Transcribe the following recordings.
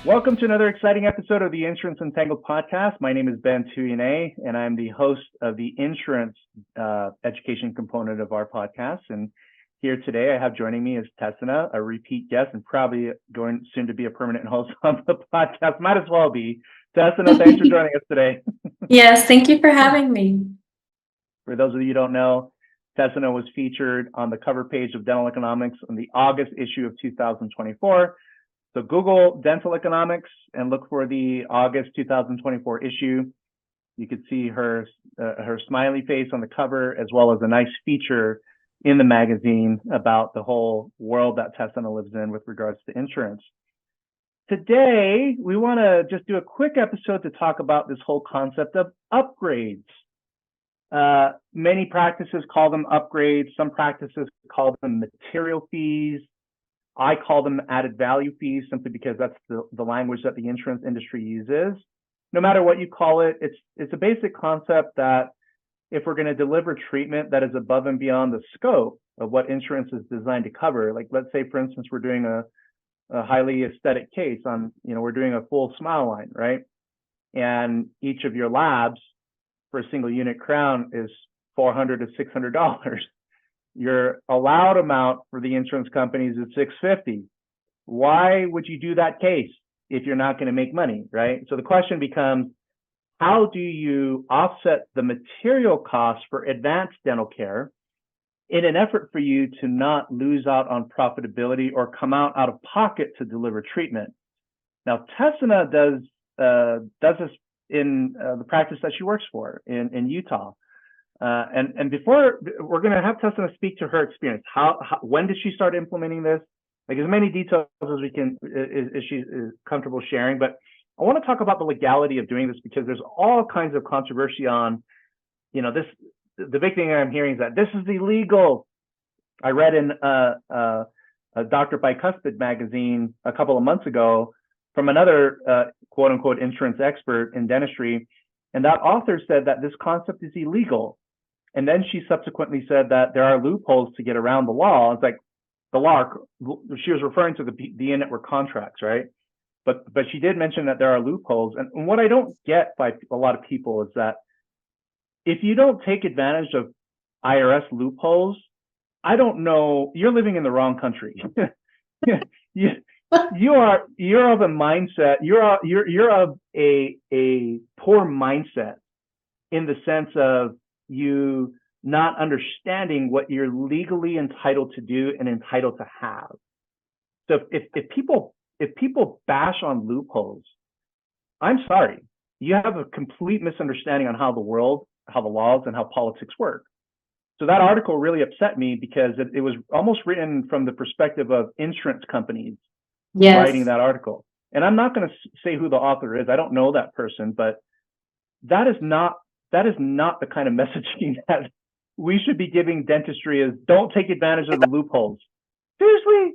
Welcome to another exciting episode of the Insurance Untangled Podcast. My name is Ben Tuyene, and I'm the host of the insurance education component of our podcast. And here today, I have joining me is Tessina, a repeat guest and probably going soon to be a permanent host on the podcast. Might as well be. Tessina, thanks for joining us today. Yes, thank you for having me. For those of you who don't know, Tessina was featured on the cover page of Dental Economics in the August issue of 2024. So Google dental economics and look for the August 2024 issue. You could see her smiley face on the cover, as well as a nice feature in the magazine about the whole world that Tessina lives in with regards to insurance. Today, we want to just do a quick episode to talk about this whole concept of upgrades. Many practices call them upgrades. Some practices call them material fees. I call them added value fees simply because that's the language that the insurance industry uses. No matter what you call it, it's a basic concept that if we're going to deliver treatment that is above and beyond the scope of what insurance is designed to cover, like let's say, for instance, we're doing a highly aesthetic case on, we're doing a full smile line, right? And each of your labs for a single unit crown is $400 to $600. Your allowed amount for the insurance companies is $650. Why would you do that case if you're not going to make money, right? So the question becomes, how do you offset the material costs for advanced dental care in an effort for you to not lose out on profitability or come out of pocket to deliver treatment? Now, Tessina does this in the practice that she works for in Utah. And before, we're going to have Tessina speak to her experience. When did she start implementing this? Like as many details as we can, is she is comfortable sharing. But I want to talk about the legality of doing this because there's all kinds of controversy on, this. The big thing I'm hearing is that this is illegal. I read in a Dr. Bicuspid magazine a couple of months ago from another quote unquote insurance expert in dentistry. And that author said that this concept is illegal. And then she subsequently said that there are loopholes to get around the law. It's like the law, she was referring to the in-network contracts, right? But she did mention that there are loopholes. And what I don't get by a lot of people is that if you don't take advantage of IRS loopholes, I don't know, you're living in the wrong country. You're of a mindset, you're of a poor mindset in the sense of you not understanding what you're legally entitled to do and entitled to have. So if people bash on loopholes, I'm sorry, you have a complete misunderstanding on how the laws and how politics work. So that article really upset me because it was almost written from the perspective of insurance companies. Yes. Writing that article. And I'm not going to say who the author is. I don't know that person, but that is not the kind of messaging that we should be giving dentistry is don't take advantage of the loopholes. Seriously.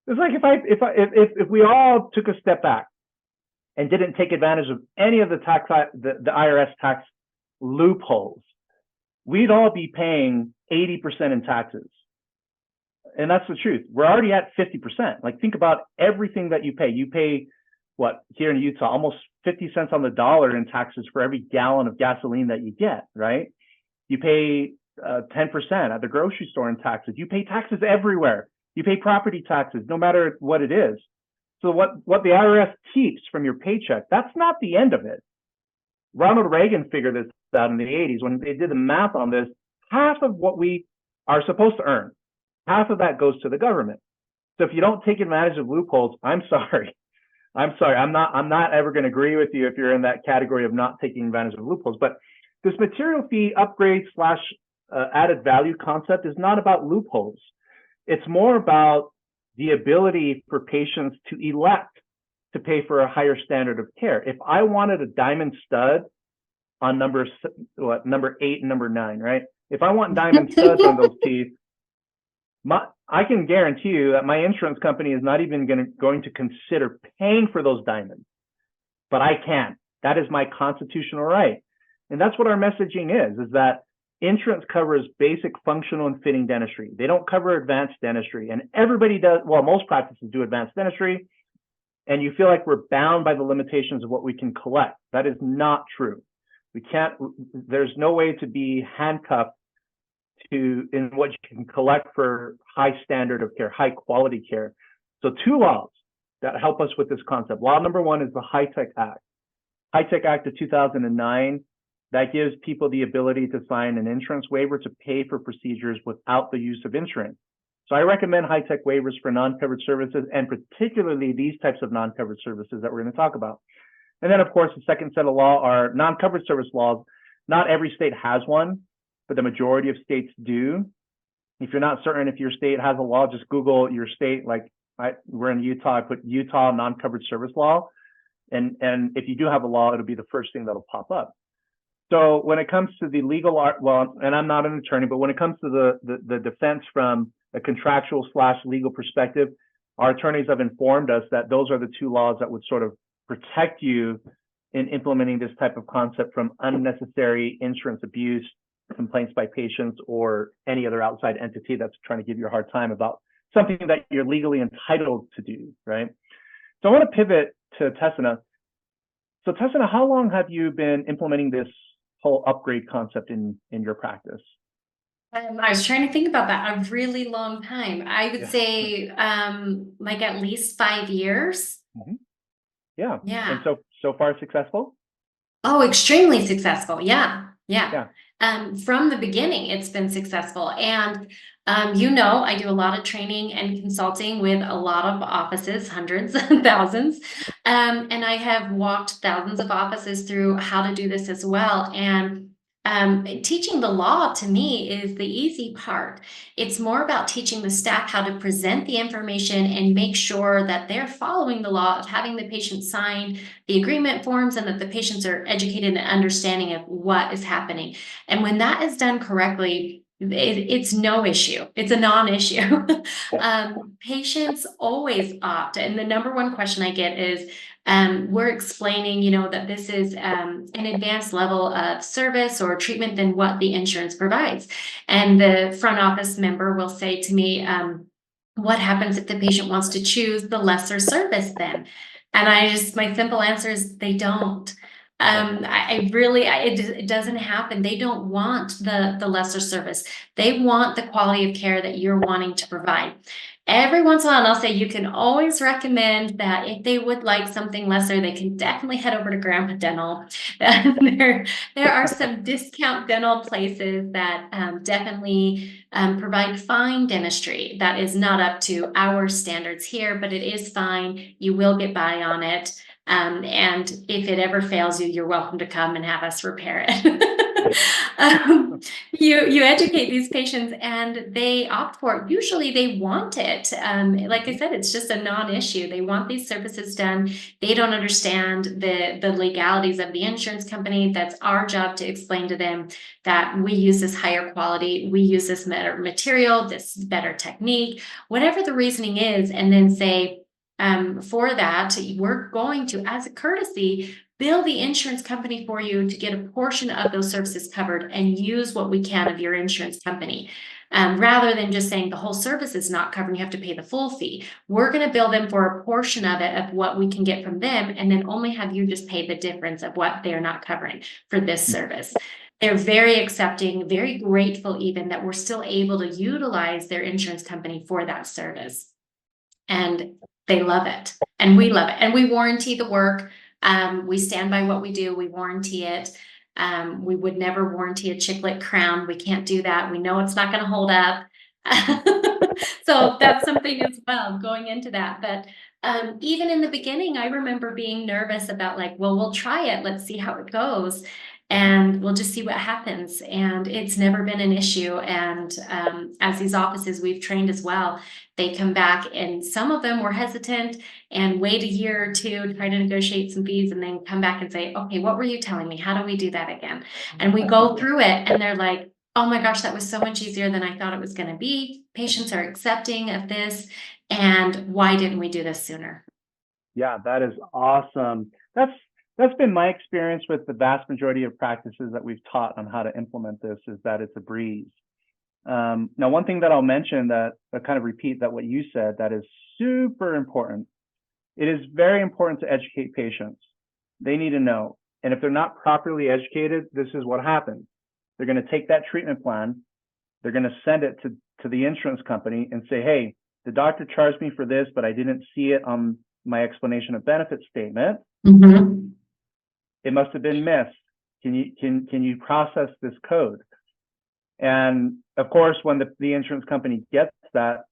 It's like if we all took a step back and didn't take advantage of any of the IRS tax loopholes, we'd all be paying 80% in taxes. And that's the truth. We're already at 50%. Like think about everything that you pay. You pay what here in Utah, almost 50 cents on the dollar in taxes for every gallon of gasoline that you get, right? You pay 10% at the grocery store in taxes. You pay taxes everywhere. You pay property taxes, no matter what it is. So what the IRS keeps from your paycheck, that's not the end of it. Ronald Reagan figured this out in the 80s when they did the math on this. Half of what we are supposed to earn, half of that goes to the government. So if you don't take advantage of loopholes, I'm sorry. I'm not ever going to agree with you if you're in that category of not taking advantage of loopholes. But this material fee upgrade / added value concept is not about loopholes. It's more about the ability for patients to elect to pay for a higher standard of care. If I wanted a diamond stud on number 8 and number 9, right? If I want diamond studs on those teeth, I can guarantee you that my insurance company is not even going to consider paying for those diamonds, but I can. That is my constitutional right. And that's what our messaging is that insurance covers basic functional and fitting dentistry. They don't cover advanced dentistry. And everybody does, well, most practices do advanced dentistry. and you feel like we're bound by the limitations of what we can collect. That is not true. We can't, there's no way to be handcuffed to in what you can collect for high standard of care, high quality care. So two laws that help us with this concept. Law number one is the HITECH Act. HITECH Act of 2009, that gives people the ability to sign an insurance waiver to pay for procedures without the use of insurance. So I recommend HITECH waivers for non-covered services, and particularly these types of non-covered services that we're going to talk about. And then, of course, the second set of law are non-covered service laws. Not every state has one, but the majority of states do. If you're not certain if your state has a law, just Google your state. Like we're in Utah, I put Utah non-covered service law. And if you do have a law, it'll be the first thing that'll pop up. So when it comes to the legal art, well, and I'm not an attorney, but when it comes to the defense from a contractual / legal perspective, our attorneys have informed us that those are the two laws that would sort of protect you in implementing this type of concept from unnecessary insurance abuse, complaints by patients, or any other outside entity that's trying to give you a hard time about something that you're legally entitled to do, right? So I want to pivot to Tessina. So Tessina, how long have you been implementing this whole upgrade concept in your practice? I was trying to think about that. A really long time. I would say like at least 5 years. Mm-hmm. Yeah. Yeah. And so far successful? Oh, extremely successful. Yeah. Yeah. From the beginning, it's been successful. And, I do a lot of training and consulting with a lot of offices, hundreds and thousands. And I have walked thousands of offices through how to do this as well. And teaching the law to me is the easy part. It's more about teaching the staff how to present the information and make sure that they're following the law of having the patient sign the agreement forms and that the patients are educated and understanding of what is happening. And when that is done correctly, it's no issue. It's a non-issue. Patients always opt. And the number one question I get is, we're explaining, that this is an advanced level of service or treatment than what the insurance provides. And the front office member will say to me, what happens if the patient wants to choose the lesser service then? And my simple answer is they don't. It doesn't happen. They don't want the lesser service. They want the quality of care that you're wanting to provide. Every once in a while, I'll say you can always recommend that if they would like something lesser, they can definitely head over to Grandpa Dental. There are some discount dental places that definitely provide fine dentistry that is not up to our standards here, but it is fine. You will get by on it. And if it ever fails you, you're welcome to come and have us repair it. You educate these patients and they opt for it. Usually they want it. Like I said, it's just a non-issue. They want these services done. They don't understand the legalities of the insurance company. That's our job to explain to them that we use this higher quality, we use this better material, this better technique, whatever the reasoning is, and then say, for that, we're going to, as a courtesy, bill the insurance company for you to get a portion of those services covered and use what we can of your insurance company. Rather than just saying the whole service is not covered, you have to pay the full fee. We're going to bill them for a portion of it, of what we can get from them, and then only have you just pay the difference of what they're not covering for this service. They're very accepting, very grateful even that we're still able to utilize their insurance company for that service. And they love it, and we love it, and we warranty the work. We stand by what we do. We warranty it. We would never warranty a chiclet crown. We can't do that. We know it's not going to hold up. So that's something as well going into that. But even in the beginning, I remember being nervous about we'll try it. Let's see how it goes. And we'll just see what happens. And it's never been an issue. And as these offices we've trained as well, they come back and some of them were hesitant and wait a year or two to try to negotiate some fees and then come back and say, okay, what were you telling me? How do we do that again? And we go through it and they're like, oh my gosh, that was so much easier than I thought it was going to be. Patients are accepting of this. And why didn't we do this sooner? Yeah, that is awesome. That's been my experience with the vast majority of practices that we've taught on how to implement this, is that it's a breeze. Now, one thing that I'll mention that I kind of repeat that what you said that is super important it is very important to educate patients. They need to know. And if they're not properly educated, this is what happens. They're going to take that treatment plan. They're going to send it to the insurance company and say, hey, the doctor charged me for this, but I didn't see it on my explanation of benefits statement. Mm-hmm. It must have been missed. Can you process this code? And of course, when the insurance company gets that,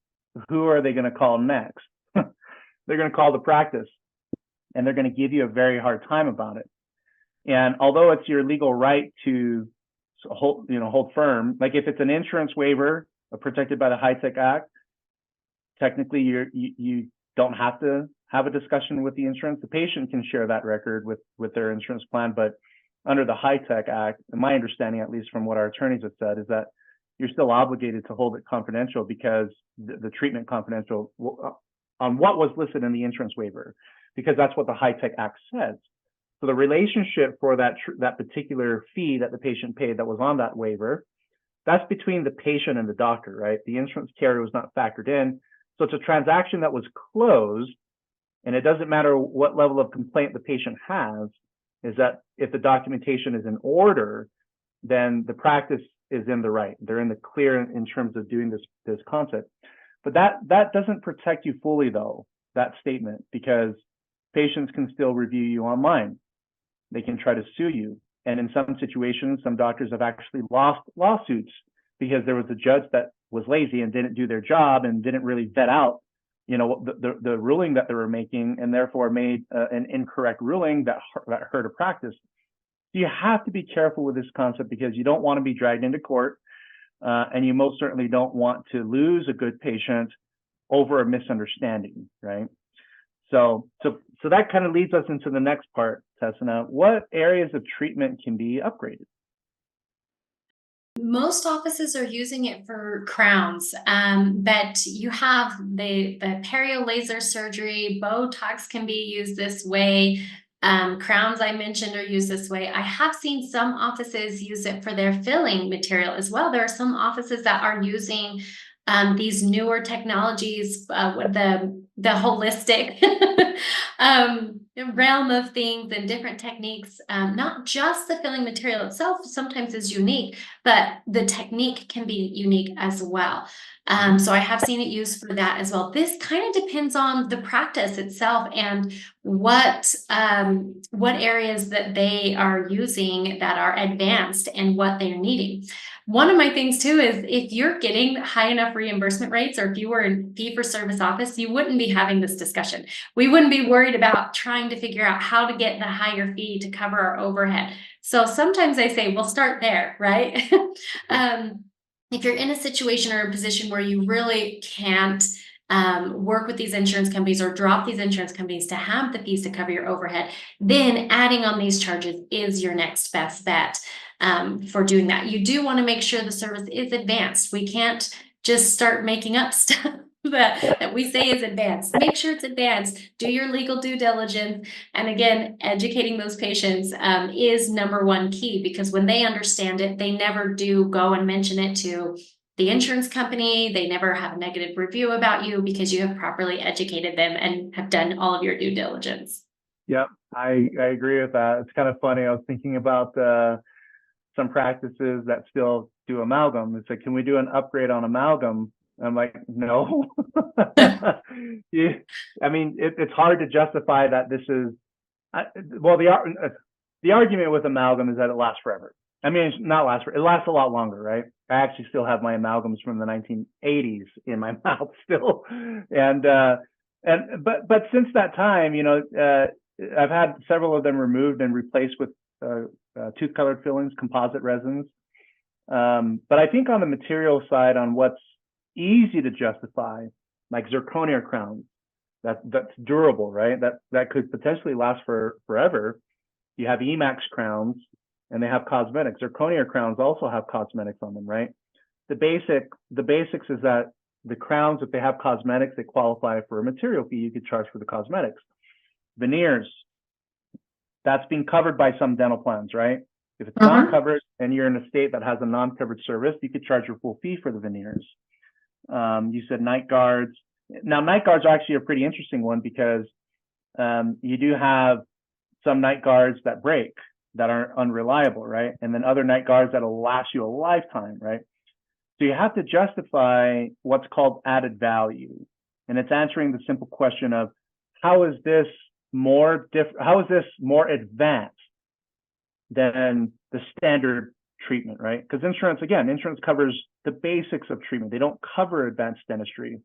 who are they going to call next? They're going to call the practice, and they're going to give you a very hard time about it. And although it's your legal right to hold firm, like if it's an insurance waiver protected by the HITECH Act, technically you don't have to have a discussion with the insurance. The patient can share that record with their insurance plan, but under the HITECH Act, and my understanding, at least from what our attorneys have said, is that you're still obligated to hold it confidential because the treatment confidential on what was listed in the insurance waiver, because that's what the HITECH Act says. So the relationship for that particular fee that the patient paid that was on that waiver, that's between the patient and the doctor, right? The insurance carrier was not factored in. So it's a transaction that was closed, and it doesn't matter what level of complaint the patient has, is that if the documentation is in order, then the practice is in the right. They're in the clear in terms of doing this concept. But that doesn't protect you fully, though, that statement, because patients can still review you online. They can try to sue you. And in some situations, some doctors have actually lost lawsuits because there was a judge that was lazy and didn't do their job and didn't really vet out, the ruling that they were making, and therefore made an incorrect ruling that hurt a practice. So you have to be careful with this concept because you don't want to be dragged into court, and you most certainly don't want to lose a good patient over a misunderstanding, right? So that kind of leads us into the next part, Tessina. What areas of treatment can be upgraded? Most offices are using it for crowns, but you have the perio laser surgery. Botox can be used this way. Crowns, I mentioned, are used this way. I have seen some offices use it for their filling material as well. There are some offices that are using these newer technologies with the holistic realm of things and different techniques. Not just the filling material itself sometimes is unique, but the technique can be unique as well. So I have seen it used for that as well. This kind of depends on the practice itself and what areas that they are using that are advanced and what they're needing. One of my things too is if you're getting high enough reimbursement rates, or if you were in fee-for-service office, you wouldn't be having this discussion. We wouldn't be worried about trying to figure out how to get the higher fee to cover our overhead. So sometimes I say, we'll start there, right? If you're in a situation or a position where you really can't work with these insurance companies or drop these insurance companies to have the fees to cover your overhead, then adding on these charges is your next best bet for doing that. You do want to make sure the service is advanced. We can't just start making up stuff that we say is advanced. Make sure it's advanced. Do your legal due diligence. And again, educating those patients is number one key, because when they understand it, they never do go and mention it to the insurance company. They never have a negative review about you because you have properly educated them and have done all of your due diligence. Yep, I agree with that. It's kind of funny. I was thinking about some practices that still do amalgam. It's like, can we do an upgrade on amalgam? I'm like, no. Yeah, I mean, it's hard to justify that this is, the argument with amalgam is that it lasts forever. I mean, it's not last forever. It lasts a lot longer, right? I actually still have my amalgams from the 1980s in my mouth still. But since that time, I've had several of them removed and replaced with tooth colored fillings, composite resins. But I think on the material side, on what's easy to justify, like zirconia crowns, that's durable, right? That could potentially last forever. You have Emax crowns, and they have cosmetics. Zirconia crowns also have cosmetics on them, right? The basics is that the crowns, if they have cosmetics, they qualify for a material fee. You could charge for the cosmetics. Veneers, that's being covered by some dental plans, right? If it's not covered and you're in a state that has a non-covered service, you could charge your full fee for the veneers. You said night guards. Now, night guards are actually a pretty interesting one because You do have some night guards that break, that are unreliable, right? And then other night guards that'll last you a lifetime, right? So you have to justify what's called added value. And it's answering the simple question of how is this more advanced than the standard treatment, right? Because insurance covers the basics of treatment. They don't cover advanced dentistry.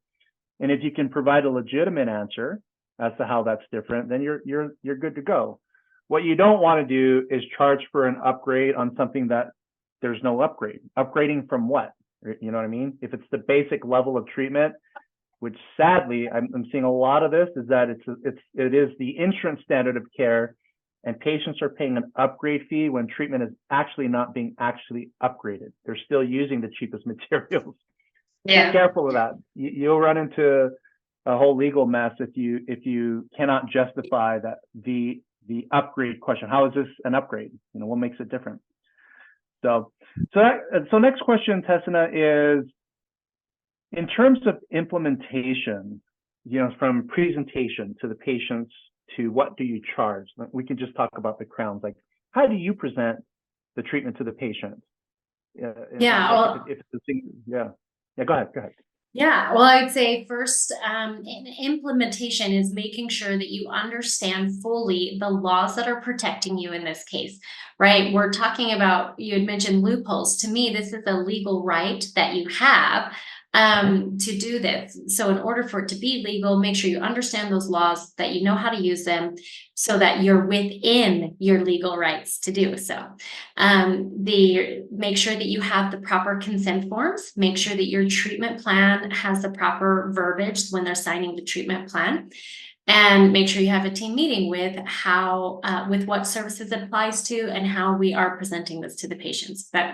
And if you can provide a legitimate answer as to how that's different, then you're good to go. What you don't want to do is charge for an upgrade on something that there's no upgrade. Upgrading from what? You know what I mean? If it's the basic level of treatment, which sadly I'm seeing a lot of this, is that it is the insurance standard of care, and patients are paying an upgrade fee when treatment is actually not being actually upgraded. They're still using the cheapest materials. Yeah. Be careful of that. You'll run into a whole legal mess if you cannot justify that the upgrade question. How is this an upgrade? What makes it different? So next question, Tessina, is in terms of implementation, from presentation to the patients to what do you charge? We can just talk about the crowns. Like, how do you present the treatment to the patient? Yeah. Well, if it's a thing, yeah. Go ahead. Yeah, well, I'd say first, implementation is making sure that you understand fully the laws that are protecting you in this case, right? We're talking about, you had mentioned loopholes. To me, this is a legal right that you have to do this. So in order for it to be legal, make sure you understand those laws, that you know how to use them so that you're within your legal rights to do so. Make sure that you have the proper consent forms, make sure that your treatment plan has the proper verbiage when they're signing the treatment plan. And make sure you have a team meeting with what services it applies to and how we are presenting this to the patients. But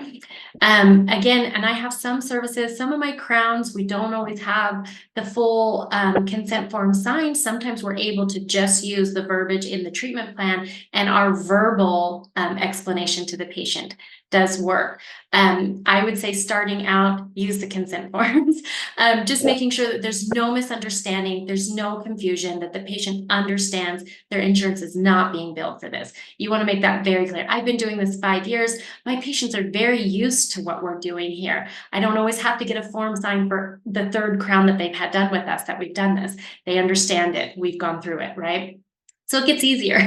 again, and I have some services, some of my crowns, we don't always have the full consent form signed. Sometimes we're able to just use the verbiage in the treatment plan, and our verbal explanation to the patient does work. I would say starting out, use the consent forms, just making sure that there's no misunderstanding, there's no confusion, that the patient understands their insurance is not being billed for this. You want to make that very clear. I've been doing this 5 years. My patients are very used to what we're doing here. I don't always have to get a form signed for the third crown that they've had done with us, that we've done this. They understand it. We've gone through it, right? So it gets easier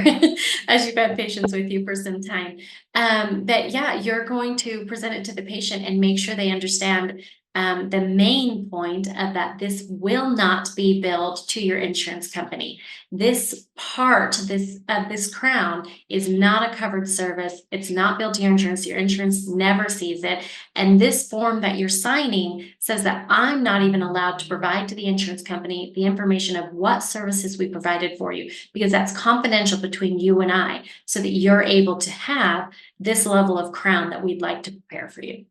as you've had patients with you for some time. But yeah, you're going to present it to the patient and make sure they understand the main point of that this will not be billed to your insurance company. This part, this crown is not a covered service. It's not billed to your insurance. Your insurance never sees it. And this form that you're signing says that I'm not even allowed to provide to the insurance company the information of what services we provided for you, because that's confidential between you and I, so that you're able to have this level of crown that we'd like to prepare for you.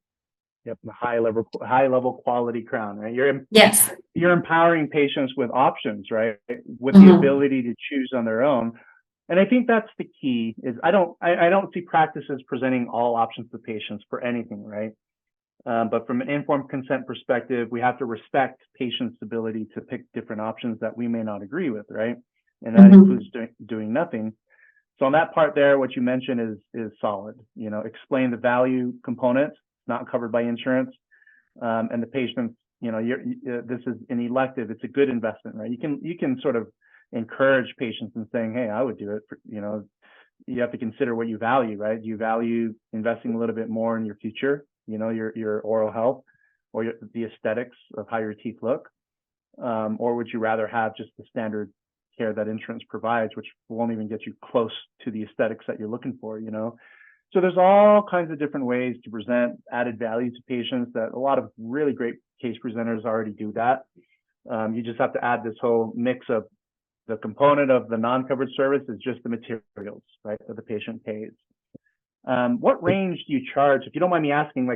Yep, high level quality crown, right? You're empowering patients with options, right? With the ability to choose on their own. And I think that's the key. Is I don't see practices presenting all options to patients for anything, right? But from an informed consent perspective, we have to respect patients' ability to pick different options that we may not agree with, right? And that includes doing nothing. So on that part there, what you mentioned is solid. Explain the value component, not covered by insurance, and the patients. This is an elective. It's a good investment, right? You can sort of encourage patients in saying, "Hey, I would do it." You have to consider what you value, right? Do you value investing a little bit more in your future? Your oral health, or the aesthetics of how your teeth look, or would you rather have just the standard care that insurance provides, which won't even get you close to the aesthetics that you're looking for? So there's all kinds of different ways to present added value to patients that a lot of really great case presenters already do that. You just have to add this whole mix of the component of the non-covered service is just the materials, right, that the patient pays. What range do you charge? If you don't mind me asking,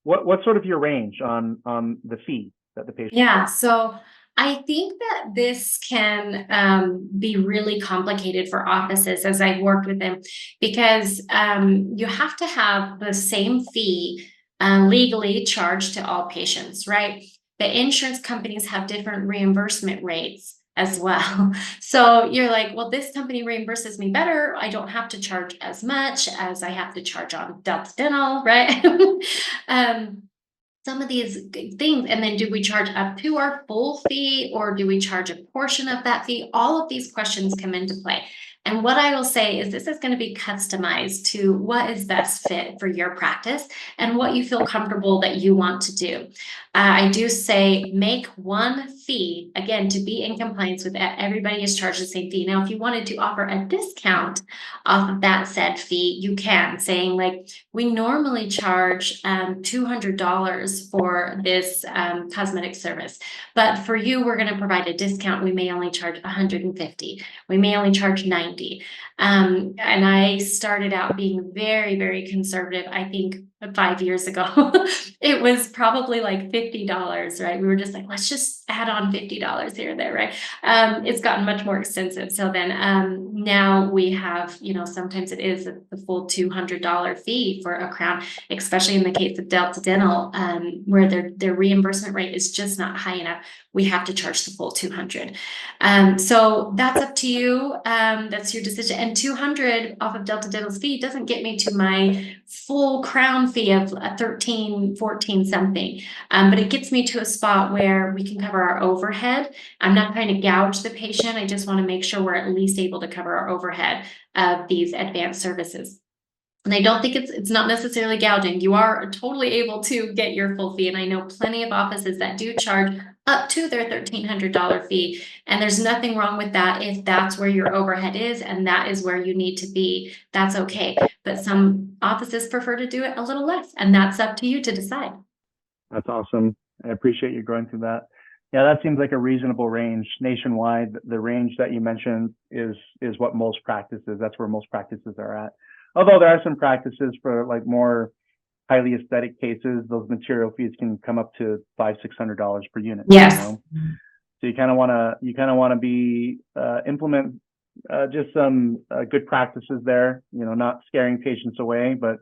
what sort of your range on the fee that the patient pays? So I think that this can be really complicated for offices as I've worked with them, because you have to have the same fee legally charged to all patients, right? The insurance companies have different reimbursement rates as well. So you're like, well, this company reimburses me better. I don't have to charge as much as I have to charge on Delta Dental, right? Some of these things. And then do we charge up to our full fee, or do we charge a portion of that fee? All of these questions come into play. And what I will say is this is going to be customized to what is best fit for your practice and what you feel comfortable that you want to do. I do say make one fee, again, to be in compliance with that. Everybody is charged the same fee. Now, if you wanted to offer a discount off of that said fee, you can, saying like, we normally charge $200 for this cosmetic service, but for you, we're going to provide a discount. We may only charge $150. We may only charge $90. And I started out being very, very conservative. I think 5 years ago, it was probably like $50, right? We were just like, let's just add on $50 here and there, right? It's gotten much more extensive. So then now we have, sometimes it is the full $200 fee for a crown, especially in the case of Delta Dental, where their reimbursement rate is just not high enough. We have to charge the full $200. So that's up to you. That's your decision. And $200 off of Delta Dental's fee doesn't get me to my full crown fee of a 13, 14 something. But it gets me to a spot where we can cover our overhead. I'm not trying to gouge the patient. I just want to make sure we're at least able to cover our overhead of these advanced services. And I don't think it's not necessarily gouging. You are totally able to get your full fee. And I know plenty of offices that do charge up to their $1,300 fee. And there's nothing wrong with that. If that's where your overhead is and that is where you need to be, that's okay. But some offices prefer to do it a little less, and that's up to you to decide. That's awesome. I appreciate you going through that. Yeah, that seems like a reasonable range nationwide. The range that you mentioned is what most practices, that's where most practices are at. Although there are some practices for like more highly aesthetic cases, those material fees can come up to $500-$600 per unit. Yes. So you kind of want to be implement just some good practices there. Not scaring patients away, but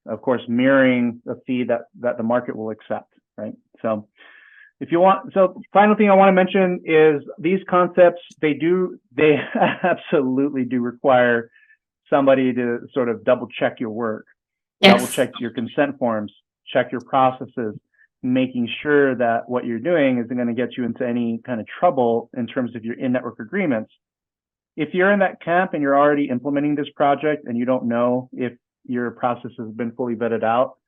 of course mirroring a fee that the market will accept, right? So final thing I want to mention is these concepts, they absolutely do require somebody to sort of double check your work, double check your consent forms, check your processes, making sure that what you're doing isn't going to get you into any kind of trouble in terms of your in-network agreements. If you're in that camp and you're already implementing this project and you don't know if your process has been fully vetted out,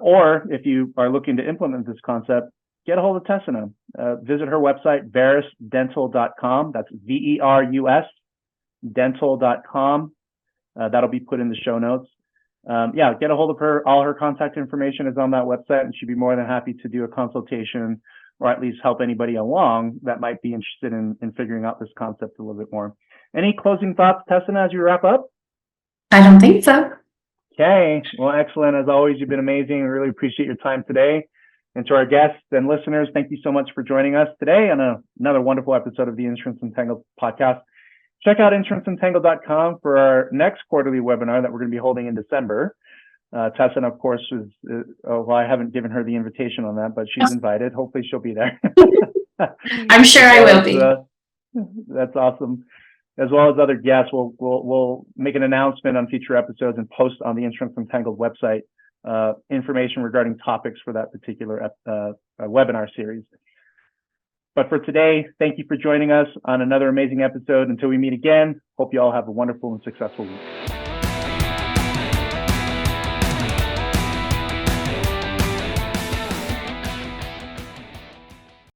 or if you are looking to implement this concept, get a hold of Tessina. Visit her website, verusdental.com. That's VERUS dental.com. That'll be put in the show notes. Get a hold of her. All her contact information is on that website, and she'd be more than happy to do a consultation or at least help anybody along that might be interested in figuring out this concept a little bit more. Any closing thoughts, Tessina, as you wrap up? I don't think so. Okay. Well, excellent. As always, you've been amazing. I really appreciate your time today. And to our guests and listeners, thank you so much for joining us today on another wonderful episode of the Insurance Untangled podcast. Check out insuranceuntangled.com for our next quarterly webinar that we're going to be holding in December. Tessina, of course, I haven't given her the invitation on that, but she's invited. Hopefully she'll be there. I'm sure I will be. That's awesome. As well as other guests, we'll make an announcement on future episodes and post on the Insurance Untangled website information regarding topics for that particular webinar series. But for today, thank you for joining us on another amazing episode. Until we meet again, hope you all have a wonderful and successful week.